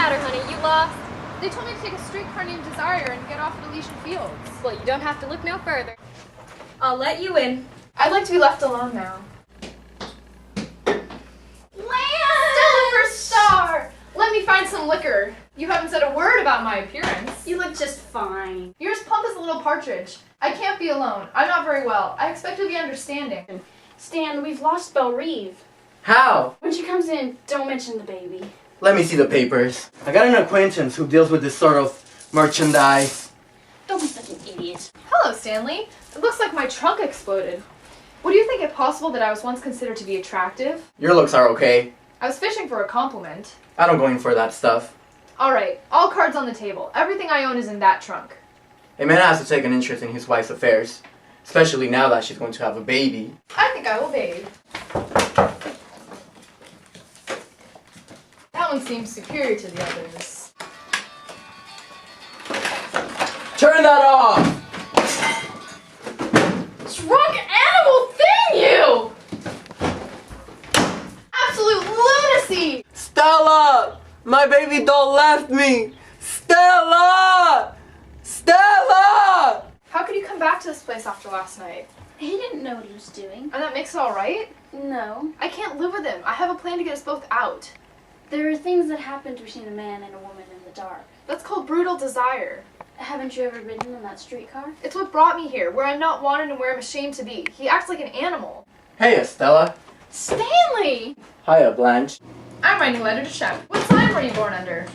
matter, honey? You lost? They told me to take a streetcar named Desire and get off at Elysian Fields. Well, you don't have to look no further. I'll let you in. I'd like to be left alone now. Stella Star! Let me find some liquor. You haven't said a word about my appearance. You look just fine. You're as plump as a little partridge. I can't be alone. I'm not very well. I expect you'll be understanding. Stan, we've lost Belle Reeve. How? When she comes in, don't mention the baby. Let me see the papers. I got an acquaintance who deals with this sort of merchandise. Don't be such an idiot. Hello, Stanley. It looks like my trunk exploded. Would you think it possible that I was once considered to be attractive? Your looks are okay. I was fishing for a compliment. I don't go in for that stuff. Alright, all cards on the table. Everything I own is in that trunk. A man has to take an interest in his wife's affairs, especially now that she's going to have a baby. I think I will bathe. That one seems superior to the others. Turn that off! Drunk animal thing, you! Absolute lunacy! Stella! My baby doll left me! Stella! Stella! How could you come back to this place after last night? He didn't know what he was doing. And that makes it alright? No. I can't live with him. I have a plan to get us both out. There are things that happen between a man and a woman in the dark. That's called brutal desire. Haven't you ever ridden in that streetcar? It's what brought me here, where I'm not wanted and where I'm ashamed to be. He acts like an animal. Hey, Estella. Stanley! Hiya, Blanche. I'm writing a letter to Shep. What sign were you born under?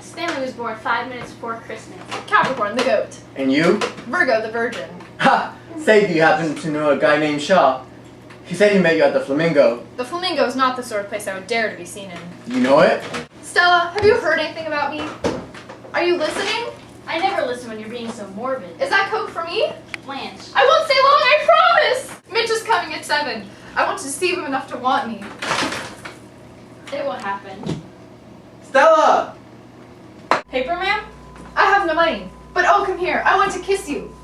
Stanley was born 5 minutes before Christmas. Capricorn, the goat. And you? Virgo, the virgin. Ha! Say, do you happen to know a guy named Shaw? He said he met you at the Flamingo. The Flamingo is not the sort of place I would dare to be seen in. You know it? Stella, have you heard anything about me? Are you listening? I never listen when you're being so morbid. Is that Coke for me? Blanche. I won't stay long, I promise! Mitch is coming at 7. I want to deceive him enough to want me. It will happen. Stella! Paper man? I have no money. But oh, come here. I want to kiss you.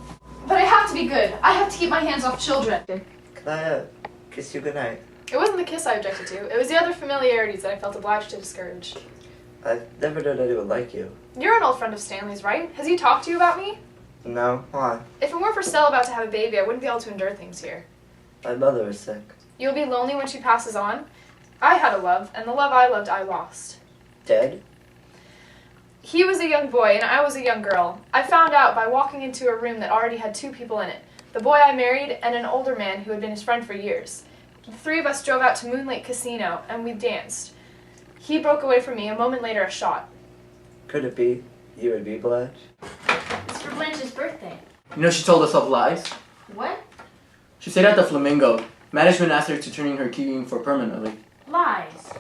But I have to be good. I have to keep my hands off children. Can I kiss you goodnight? It wasn't the kiss I objected to. It was the other familiarities that I felt obliged to discourage. I've never known anyone like you. You're an old friend of Stanley's, right? Has he talked to you about me? No, why? If it weren't for Stella about to have a baby, I wouldn't be able to endure things here. My mother is sick. You'll be lonely when she passes on. I had a love, and the love I loved, I lost. Dead? He was a young boy, and I was a young girl. I found out by walking into a room that already had 2 people in it. The boy I married, and an older man who had been his friend for years. The 3 of us drove out to Moonlight Casino, and we danced. He broke away from me. A moment later, a shot. Could it be you and me, Blanche? It's for Blanche's birthday. You know she told us of lies? What? She stayed at the Flamingo. Management asked her to turn in her key in for permanently. Lies.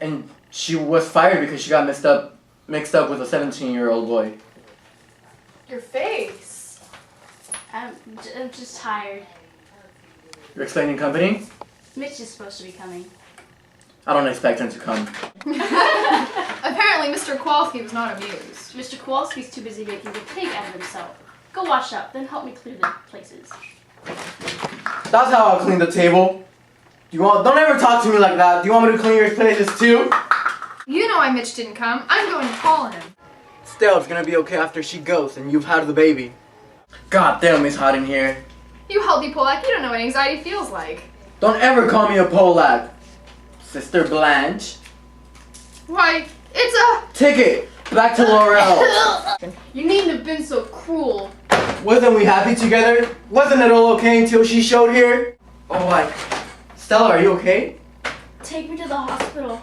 And she was fired because she got mixed up with a 17-year-old boy. Your face. I'm just tired. You're explaining company? Mitch is supposed to be coming. I don't expect him to come. Apparently, Mr. Kowalski was not amused. Mr. Kowalski's too busy making a pig out of himself. Go wash up, then help me clear the places. That's how I'll clean the table. Don't ever talk to me like that. Do you want me to clean your places too? You know why Mitch didn't come. I'm going to call him. Stella's gonna be okay after she goes and you've had the baby. God damn, it's hot in here. You healthy Polak, you don't know what anxiety feels like. Don't ever call me a Polak. Sister Blanche. Why, it's a... Ticket back to Laurel. You needn't have been so cruel. Wasn't we happy together? Wasn't it all okay until she showed here? Oh, why? Stella, are you okay? Take me to the hospital.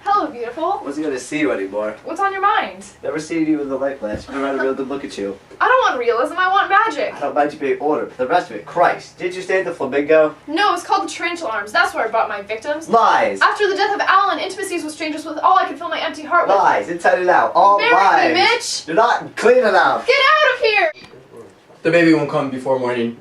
Hello, beautiful. Wasn't gonna see you anymore. What's on your mind? Never seen you in the light, Blanche. Never had a real good look at you. I don't want realism, I want magic. I don't mind you being older, but the rest of it, Christ. Did you stay at the Flamingo? No, it's called the Tarantula Arms. That's where I brought my victims. Lies! After the death of Alan, intimacies with strangers was all I could fill my empty heart with. Lies! Inside and out. All Marry lies! me, Mitch! You're not clean enough! Get out of here! The baby won't come before morning.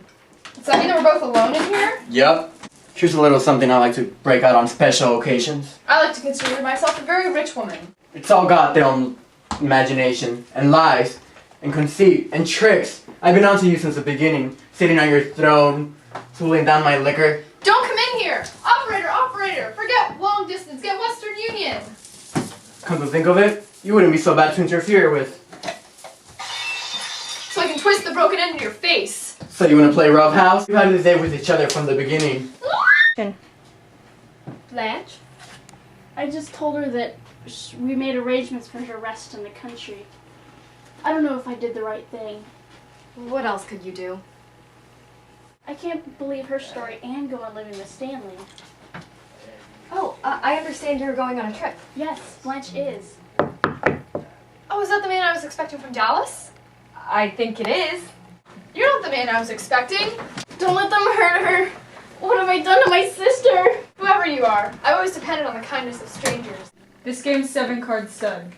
Does that mean that we're both alone in here? Yep. Here's a little something I like to break out on special occasions. I like to consider myself a very rich woman. It's all goddamn imagination and lies and conceit and tricks. I've been on to you since the beginning, sitting on your throne, cooling down my liquor. Don't come in here! Operator, operator! Forget long distance, get Western Union! Come to think of it, you wouldn't be so bad to interfere with. So I can twist the broken end in your face. So you want to play roughhouse? You had this day with each other from the beginning. Blanche? I just told her that we made arrangements for her to rest in the country. I don't know if I did the right thing. What else could you do? I can't believe her story and go on living with Stanley. Oh, I understand you're going on a trip. Yes, Blanche is. Oh, is that the man I was expecting from Dallas? I think it is. You're not the man I was expecting. Don't let them hurt her. What have I done to my sister? Whoever you are, I've always depended on the kindness of strangers. This game's 7 cards stud.